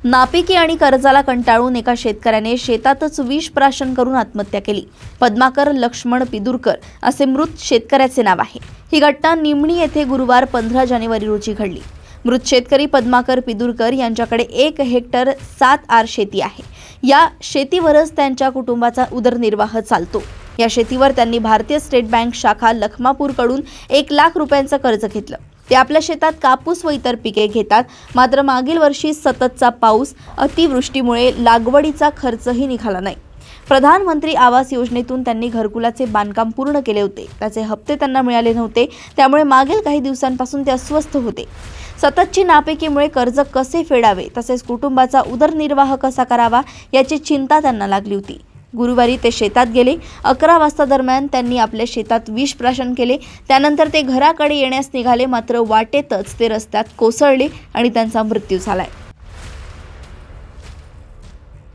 नापिकी आणि कर्जाला कंटाळून एका शेतकऱ्याने शेतातच विष प्राशन करून आत्महत्या केली। पद्माकर लक्ष्मण पिदुरकर असे मृत शेतकऱ्याचे नाव आहे। ही घटना निमणी येथे गुरुवार 15 जानेवारी रोजी घडली। मृत शेतकरी पद्माकर पिदुरकर यांच्याकडे 1 हेक्टर 7 आर शेती आहे। या शेतीवरच त्यांच्या कुटुंबाचा उदरनिर्वाह चालतो। या शेतीवर त्यांनी भारतीय स्टेट बँक शाखा लखमापूरकडून 1 लाख रुपयांचं कर्ज घेतलं। ते आपल्या शेतात कापूस व इतर पिके घेतात। मात्र मागील वर्षी सततचा पाऊस, अतिवृष्टीमुळे लागवडीचा खर्चही निघाला नाही। प्रधानमंत्री आवास योजनेतून त्यांनी घरकुलाचे बांधकाम पूर्ण केले होते। त्याचे हप्ते त्यांना मिळाले नव्हते, त्यामुळे मागील काही दिवसांपासून ते अस्वस्थ होते। सततची नापिकीमुळे कर्ज कसे फेडावे तसेच कुटुंबाचा उदरनिर्वाह कसा करावा याची चिंता त्यांना लागली होती। गुरुवारी ते शेतात गेले। 11 वाजता दरम्यान त्यांनी आपल्या शेतात विष प्राशन केले। त्यानंतर ते घराकडे येण्यास निघाले, मात्र वाटेतच ते रस्त्यात कोसळले आणि त्यांचा मृत्यू झालाय।